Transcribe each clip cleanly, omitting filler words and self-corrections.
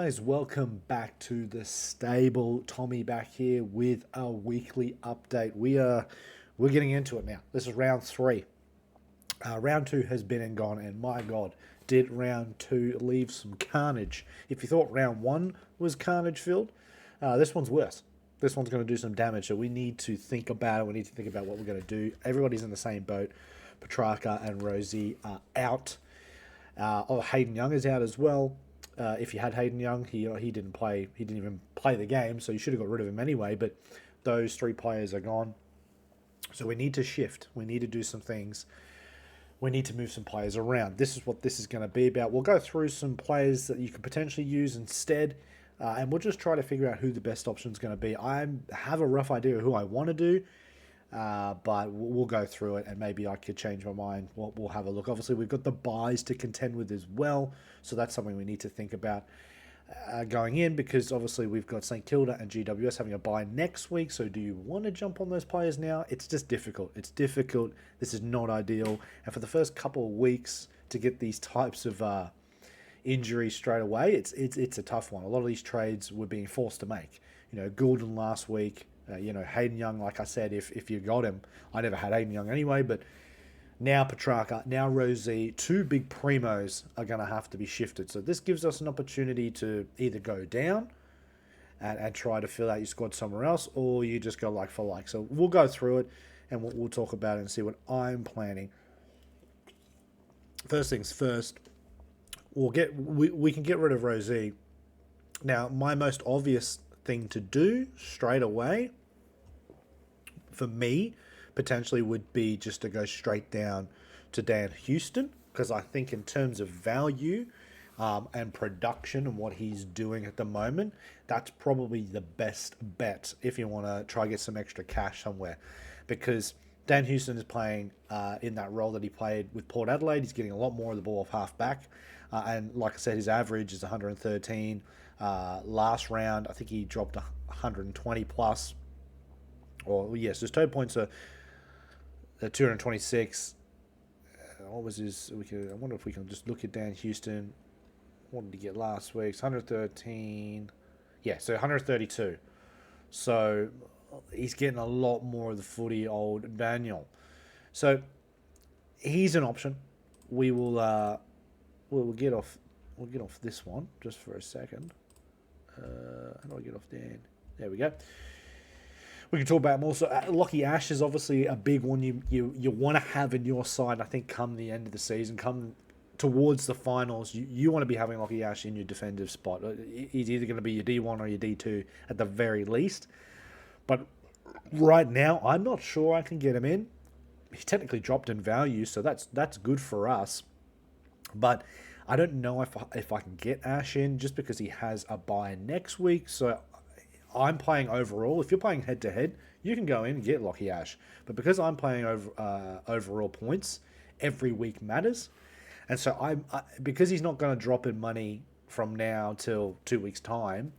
guys, welcome back to the stable. Tommy back here with a weekly update. We're getting into it now. This is round three. Round two has been and gone, and my God, did round two leave some carnage? If you thought round one was carnage filled, this one's worse. This one's going to do some damage, so we need to think about it. We need to think about what we're going to do. Everybody's in the same boat. Petracca and Rozee are out. Hayden Young is out as well. If you had Hayden Young, he didn't play. He didn't even play the game, so you should have got rid of him anyway. But those three players are gone, so we need to shift. We need to do some things. We need to move some players around. This is what this is going to be about. We'll go through some players that you could potentially use instead, and we'll just try to figure out who the best option is going to be. I have a rough idea of who I want to do. But we'll go through it, and maybe I could change my mind. We'll have a look. Obviously, we've got the buys to contend with as well, so that's something we need to think about going in, because obviously we've got St Kilda and GWS having a buy next week. So do you want to jump on those players now? It's just difficult. It's difficult. This is not ideal, and for the first couple of weeks to get these types of injuries straight away, it's a tough one. A lot of these trades we're being forced to make. Goulden last week. Hayden Young, like I said, if you got him, I never had Hayden Young anyway, but now Petracca, now Rozee, two big primos are going to have to be shifted. So this gives us an opportunity to either go down and try to fill out your squad somewhere else, or you just go like for like. So we'll go through it, and we'll talk about it and see what I'm planning. First things first, we can get rid of Rozee. Now, my most obvious thing to do straight away for me potentially would be just to go straight down to Dan Houston, because I think in terms of value and production and what he's doing at the moment, that's probably the best bet if you want to try to get some extra cash somewhere, because Dan Houston is playing in that role that he played with Port Adelaide. He's getting a lot more of the ball off half back, and like I said, his average is 113. Last round, I think he dropped 120 plus. Or yes, his total points are 226. What was his? I wonder if we can just look at Dan Houston. What did he get last week? 113. Yeah, so 132. So he's getting a lot more of the footy, old Daniel. So he's an option. We'll get off this one just for a second. How do I get off Dan? There we go. We can talk about more. So Lockie Ash is obviously a big one you want to have in your side. I think come the end of the season, come towards the finals, you want to be having Lockie Ash in your defensive spot. He's either going to be your D1 or your D2 at the very least. But right now, I'm not sure I can get him in. He's technically dropped in value, so that's good for us. But I don't know if I can get Ash in, just because he has a bye next week. So I'm playing overall. If you're playing head-to-head, you can go in and get Lockie Ash. But because I'm playing overall points, every week matters. And so because he's not going to drop in money from now till 2 weeks' time,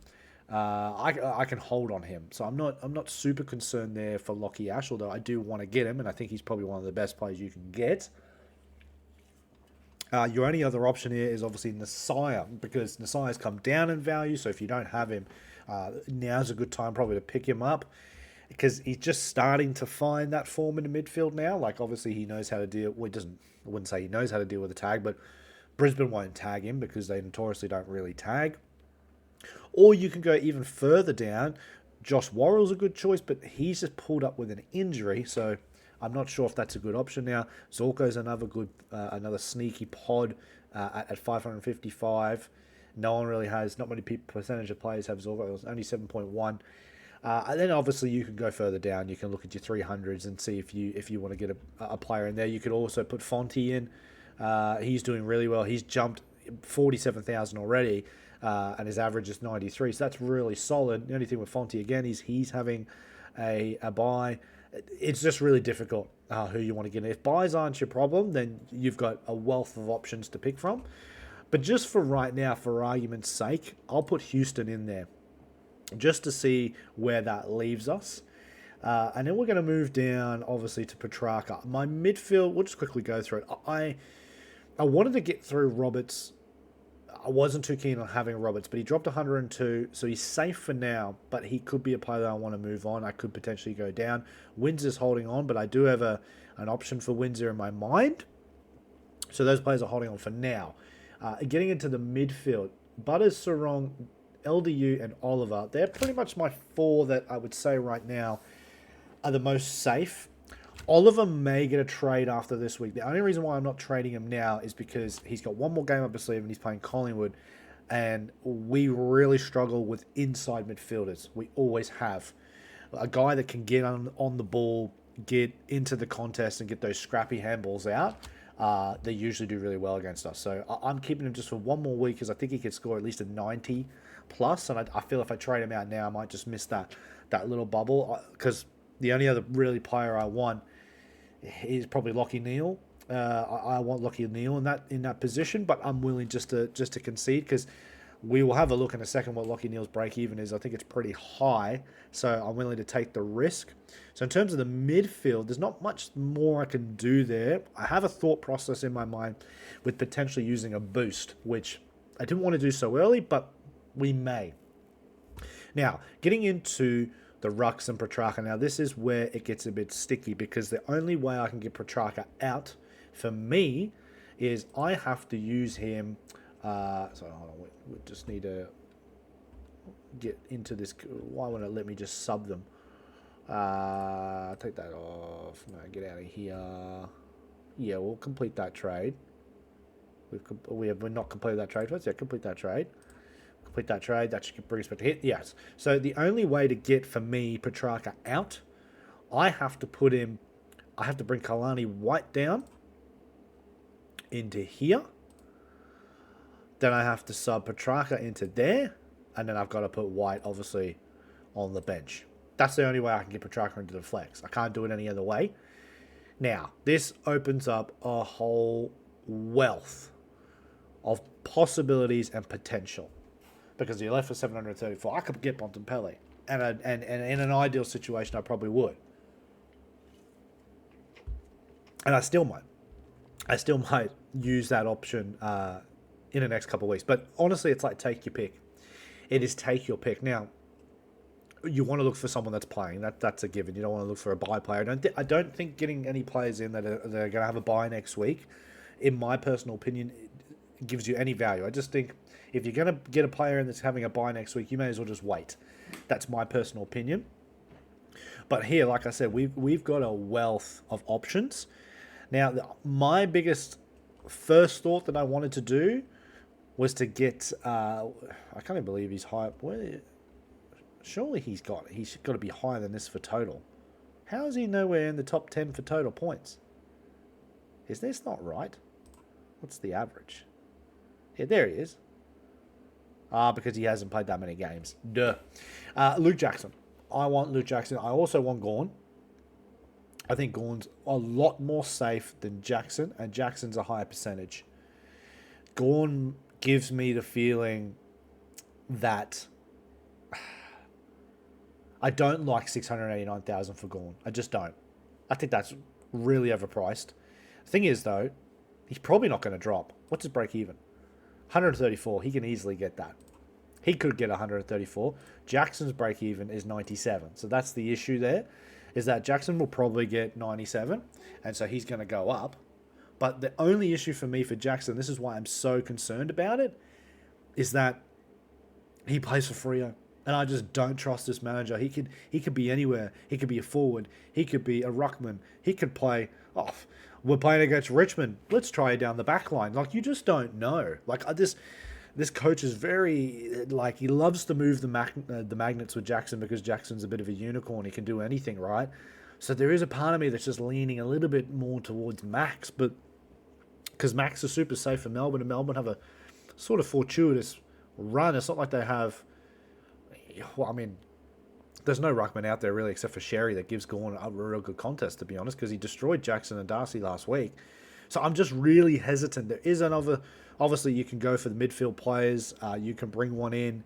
I can hold on him. So I'm not super concerned there for Lockie Ash, although I do want to get him, and I think he's probably one of the best players you can get. Your only other option here is obviously Nasaya, because Nasaya's come down in value. So if you don't have him, now's a good time probably to pick him up, because he's just starting to find that form in the midfield now. Like, obviously he knows how to deal. Well, I wouldn't say he knows how to deal with the tag, but Brisbane won't tag him because they notoriously don't really tag. Or you can go even further down. Josh Worrell's a good choice, but he's just pulled up with an injury, so I'm not sure if that's a good option now. Zorko's another good, another sneaky pod at 555. No one really has, not many percentage of players have Zorko. It's only 7.1. And then obviously you can go further down. You can look at your 300s and see if you want to get a player in there. You could also put Fonte in. He's doing really well. He's jumped 47,000 already, and his average is 93. So that's really solid. The only thing with Fonte again is he's having a buy. It's just really difficult who you want to get in. If buys aren't your problem, then you've got a wealth of options to pick from. But just for right now, for argument's sake, I'll put Houston in there just to see where that leaves us. And then we're going to move down, obviously, to Petracca. My midfield, we'll just quickly go through it. I wanted to get through Roberts I wasn't too keen on having Roberts, but he dropped 102, so he's safe for now, but he could be a player that I want to move on. I could potentially go down. Windsor's holding on, but I do have an option for Windsor in my mind. So those players are holding on for now. Getting into the midfield, Butters, Sarong, LDU, and Oliver, they're pretty much my four that I would say right now are the most safe. Oliver may get a trade after this week. The only reason why I'm not trading him now is because he's got one more game up his sleeve and he's playing Collingwood. And we really struggle with inside midfielders. We always have. A guy that can get on the ball, get into the contest and get those scrappy handballs out. They usually do really well against us. So I'm keeping him just for one more week because I think he could score at least a 90 plus. And I feel if I trade him out now, I might just miss that little bubble. Because the only other really player I want is probably Lachie Neale. I want Lachie Neale in that position, but I'm willing just to concede because we will have a look in a second what Lachie Neale's break even is. I think it's pretty high, so I'm willing to take the risk. So in terms of the midfield, there's not much more I can do there. I have a thought process in my mind with potentially using a boost, which I didn't want to do so early, but we may. Now, getting into the Rucks and Petracca. Now, this is where it gets a bit sticky because the only way I can get Petracca out for me is I have to use him. So hold on, we just need to get into this. Why won't it let me just sub them? Take that off. No, get out of here. Yeah, we'll complete that trade. We're not completed that trade. Let's complete that trade. Complete that trade. That should bring us back to hit. Yes. So the only way to get, for me, Petracca out, I have to bring Kalani White down into here. Then I have to sub Petracca into there. And then I've got to put White, obviously, on the bench. That's the only way I can get Petracca into the flex. I can't do it any other way. Now, this opens up a whole wealth of possibilities and potential. Because you're left for 734. I could get Bontempelli. And in an ideal situation, I probably would. And I still might. I still might use that option in the next couple of weeks. But honestly, it's like take your pick. It is take your pick. Now, you want to look for someone that's playing. That's a given. You don't want to look for a buy player. I don't think getting any players in that are going to have a buy next week, in my personal opinion, gives you any value. I just think if you're going to get a player in that's having a buy next week, you may as well just wait. That's my personal opinion. But here, like I said, we've got a wealth of options. Now, my biggest first thought that I wanted to do was to get... I can't even believe he's high. Surely he's got to be higher than this for total. How is he nowhere in the top 10 for total points? Is this not right? What's the average? Yeah, there he is. Because he hasn't played that many games. Duh. Luke Jackson. I want Luke Jackson. I also want Gawn. I think Gawn's a lot more safe than Jackson, and Jackson's a higher percentage. Gawn gives me the feeling that I don't like 689,000 for Gawn. I just don't. I think that's really overpriced. The thing is, though, he's probably not going to drop. What's his break even? 134. He can easily get that. He could get 134. Jackson's break even is 97. So that's the issue there, is that Jackson will probably get 97, and so he's going to go up. But the only issue for me for Jackson, this is why I'm so concerned about it, is that he plays for Freo. And I just don't trust this manager. He could be anywhere. He could be a forward. He could be a ruckman. He could play... Oh, we're playing against Richmond. Let's try it down the back line. Like, you just don't know. Like, this coach is very... Like, he loves to move the magnets with Jackson because Jackson's a bit of a unicorn. He can do anything, right? So there is a part of me that's just leaning a little bit more towards Max. But because Max is super safe for Melbourne, and Melbourne have a sort of fortuitous run. It's not like they have... Well, I mean, there's no ruckman out there really except for Sherry that gives Gawn a real good contest, to be honest, because he destroyed Jackson and Darcy last week. So I'm just really hesitant. There is another... Obviously, you can go for the midfield players. You can bring one in.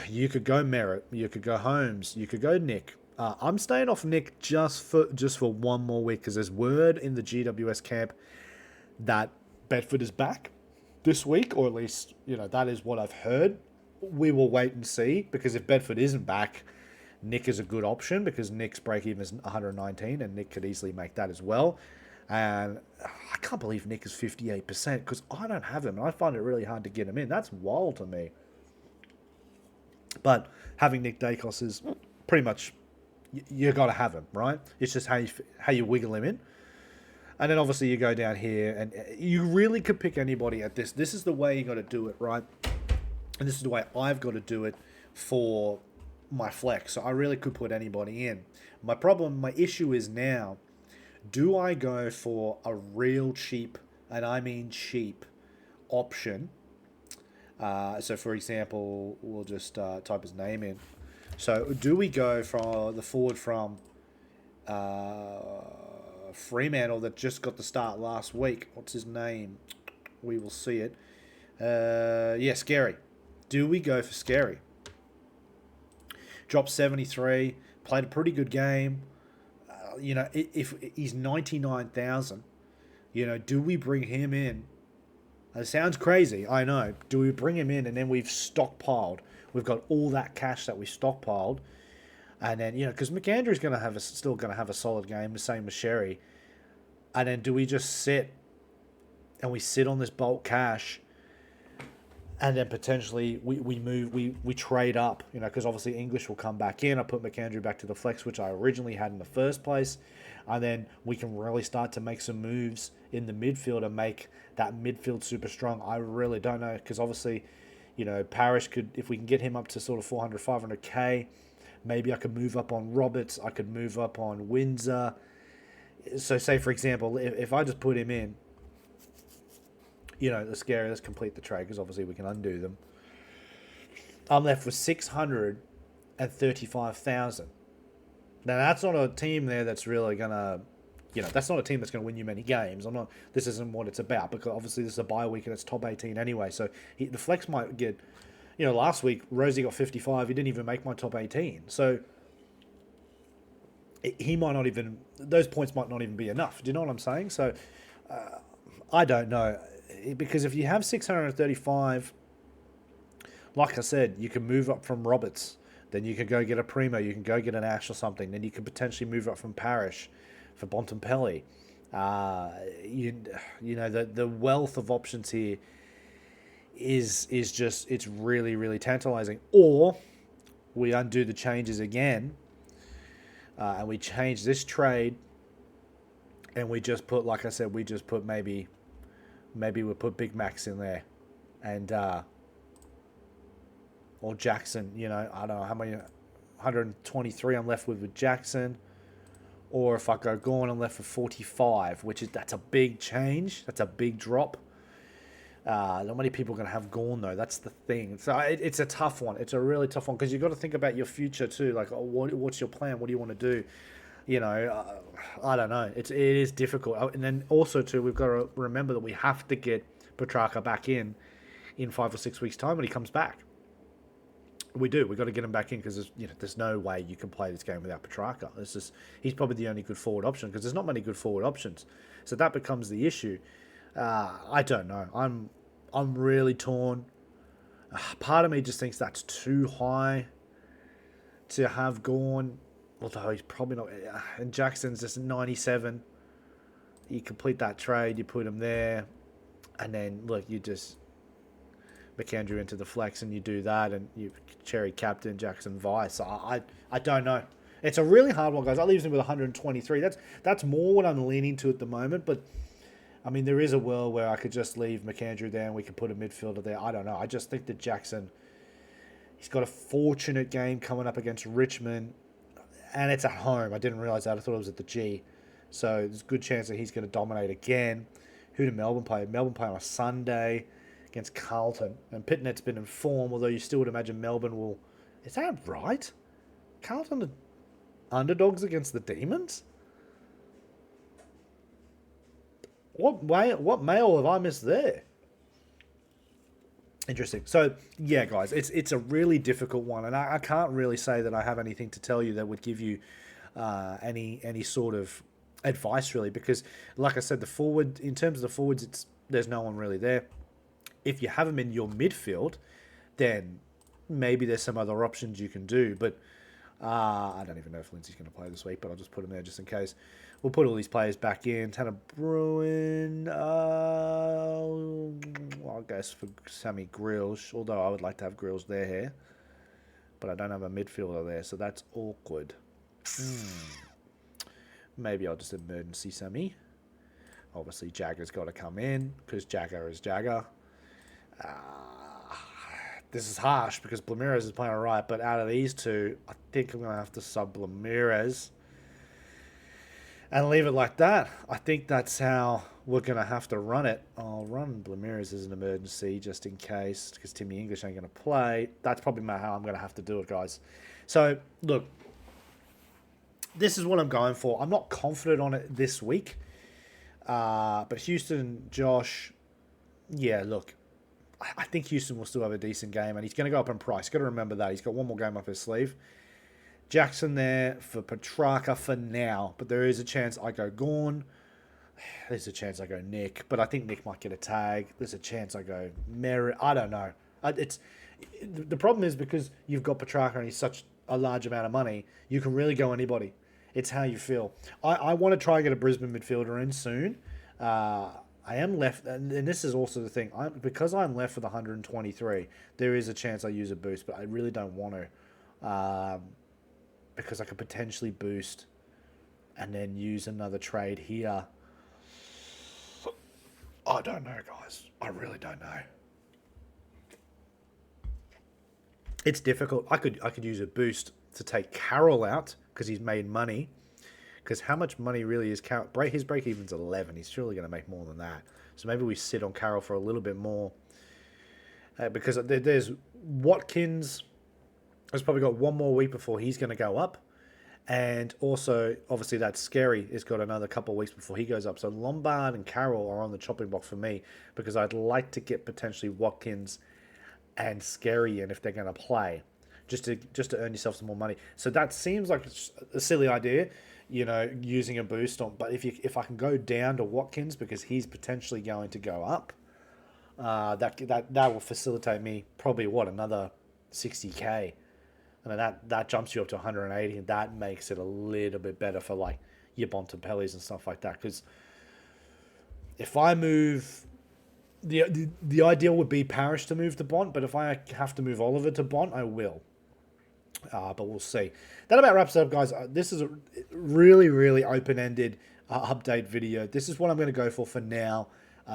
You could go Merritt. You could go Holmes. You could go Nick. I'm staying off Nick just for one more week because there's word in the GWS camp that Bedford is back. this week, or at least, that is what I've heard. We will wait and see, because if Bedford isn't back, Nick is a good option, because Nick's break-even is 119, and Nick could easily make that as well. And I can't believe Nick is 58%, because I don't have him, and I find it really hard to get him in. That's wild to me. But having Nick Dacos is pretty much, you got to have him, right? It's just how you wiggle him in. And then obviously you go down here, and you really could pick anybody at this. This is the way you got to do it, right? And this is the way I've got to do it for my flex. So I really could put anybody in. My issue is now, do I go for a real cheap, and I mean cheap, option? So for example, we'll just type his name in. So do we go for the forward from Fremantle that just got the start last week? What's his name? We will see it. Scary. Do we go for Scary? Dropped 73, played a pretty good game. If he's 99,000, do we bring him in? It sounds crazy, I know. Do we bring him in, and then we've stockpiled? We've got all that cash that we stockpiled, and then because McAndrew's still going to have a solid game, the same as Sherry. And then do we just sit on this bulk cash, and then potentially we trade up, because obviously English will come back in. I put McAndrew back to the flex, which I originally had in the first place, and then we can really start to make some moves in the midfield and make that midfield super strong. I really don't know, because obviously, Parrish could, if we can get him up to sort of 400, 500k, maybe I could move up on Roberts, I could move up on Windsor. So say, for example, if I just put him in, let's complete the trade, because obviously we can undo them. I'm left with 635,000. Now, that's not a team there that's really going to, that's not a team that's going to win you many games. This isn't what it's about, because obviously this is a bye week and it's top 18 anyway. So the flex might get, last week, Rozee got 55. He didn't even make my top 18. So he might not even, those points might not even be enough. Do you know what I'm saying? So I don't know. Because if you have 635, like I said, you can move up from Roberts. Then you can go get a Primo. You can go get an Ash or something. Then you could potentially move up from Parrish for Bontempelli. The wealth of options here is just, it's really, really tantalizing. Or we undo the changes again, and we change this trade, and we just put, like I said, maybe we'll put Big Max in there, and or Jackson. I don't know how many, 123 I'm left with Jackson, or if I go Gorn, I'm left with 45, that's a big change. That's a big drop. Not many people are going to have Gorn though. That's the thing. So it's a tough one. It's a really tough one, because you've got to think about your future too. Like, what's your plan? What do you want to do? I don't know. It is difficult. And then also too, we've got to remember that we have to get Petracca back in 5 or 6 weeks' time when he comes back. We do. We've got to get him back in, because there's no way you can play this game without Petracca. He's probably the only good forward option, because there's not many good forward options. So that becomes the issue. I don't know. I'm really torn. Part of me just thinks that's too high to have gone. Although he's probably not. And Jackson's just 97. You complete that trade, you put him there, and then look, you just McAndrew into the flex, and you do that, and you cherry captain Jackson Vice. I don't know. It's a really hard one, guys. That leaves him with 123. That's more what I'm leaning to at the moment. But I mean, there is a world where I could just leave McAndrew there, and we could put a midfielder there. I don't know. I just think that Jackson, he's got a fortunate game coming up against Richmond. And it's at home. I didn't realise that. I thought it was at the G. So there's a good chance that he's going to dominate again. Who did Melbourne play? Melbourne play on a Sunday against Carlton. And Pitnet's been in form, although you still would imagine Melbourne will... Is that right? Carlton are underdogs against the Demons? What mail have I missed there? Interesting. So, yeah, guys, it's a really difficult one, and I can't really say that I have anything to tell you that would give you any sort of advice, really, because, like I said, in terms of the forwards, there's no one really there. if you have him in your midfield, then maybe there's some other options you can do. But I don't even know if Lindsay's going to play this week, but I'll just put him there just in case. We'll put all these players back in. Tanner Bruin, I guess for Sammy Grills, although I would like to have Grills there here. But I don't have a midfielder there, so that's awkward. Maybe I'll just emergency Sammy. Obviously, Jagger's got to come in because Jagger is Jagger. This is harsh because Blamirez is playing all right, but out of these two, I think I'm going to have to sub Blamirez and leave it like that. I think that's how we're going to have to run it. I'll run Blamirez as an emergency just in case because Timmy English ain't going to play. That's probably how I'm going to have to do it, guys. So, look, this is what I'm going for. I'm not confident on it this week. But Houston, Josh, yeah, look, I think Houston will still have a decent game, and he's going to go up in price. Got to remember that. He's got one more game up his sleeve. Jackson there for Petracca for now, but there is a chance I go Gorn. There's a chance I go Nick, but I think Nick might get a tag. There's a chance I go Merritt. I don't know. The problem is because you've got Petracca and he's such a large amount of money, you can really go anybody. It's how you feel. I want to try and get a Brisbane midfielder in soon. I am left, and this is also the thing. Because I'm left with 123, there is a chance I use a boost, but I really don't want to. Because I could potentially boost and then use another trade here. I don't know, guys. I really don't know. It's difficult. I could use a boost to take Carroll out because he's made money. Because how much money really is Carroll? His break-even's 11. He's surely going to make more than that. So maybe we sit on Carroll for a little bit more. Because there's Watkins has probably got one more week before he's going to go up. And also, obviously, that Scary has got another couple of weeks before he goes up. So Lombard and Carroll are on the chopping block for me because I'd like to get potentially Watkins and Scary in if they're going to play. Just to earn yourself some more money. So that seems like a silly idea. Using a boost on, but if I can go down to Watkins because he's potentially going to go up, that will facilitate me probably another 60k, and then that jumps you up to 180, and that makes it a little bit better for like your Bontempellis and stuff like that. Because if I move, the ideal would be Parrish to move to Bont, but if I have to move Oliver to Bont, I will. But we'll see. That about wraps it up, guys. This is a really, really open-ended update video. This is what I'm going to go for now.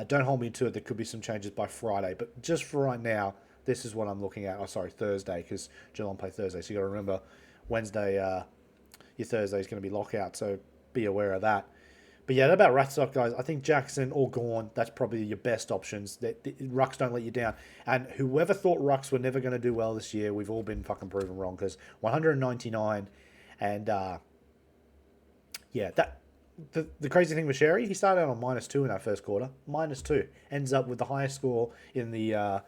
Don't hold me to it. There could be some changes by Friday. But just for right now, this is what I'm looking at. Oh, sorry, Thursday, because Geelong play Thursday. So you got to remember, Wednesday, your Thursday is going to be lockout. So be aware of that. But yeah, that about wraps it up, guys. I think Jackson or Gorn, that's probably your best options. Rucks don't let you down. And whoever thought Rucks were never going to do well this year, we've all been fucking proven wrong because 199 and the crazy thing with Sherry, he started out on -2 in that first quarter. -2 ends up with the highest score in the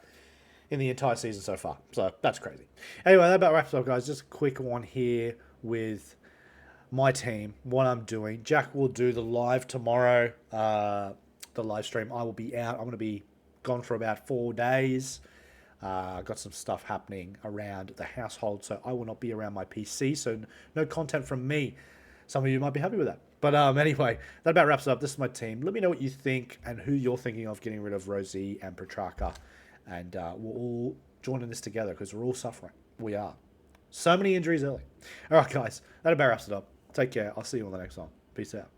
entire season so far. So that's crazy. Anyway, that about wraps it up, guys. Just a quick one here with my team, what I'm doing. Jack will do the live tomorrow, the live stream. I will be out. I'm going to be gone for about 4 days. Got some stuff happening around the household, so I will not be around my PC, so no content from me. Some of you might be happy with that. But anyway, that about wraps it up. This is my team. Let me know what you think and who you're thinking of getting rid of Rozee and Petracca. And we'll all join in this together because we're all suffering. We are. So many injuries early. All right, guys. That about wraps it up. Take care. I'll see you on the next one. Peace out.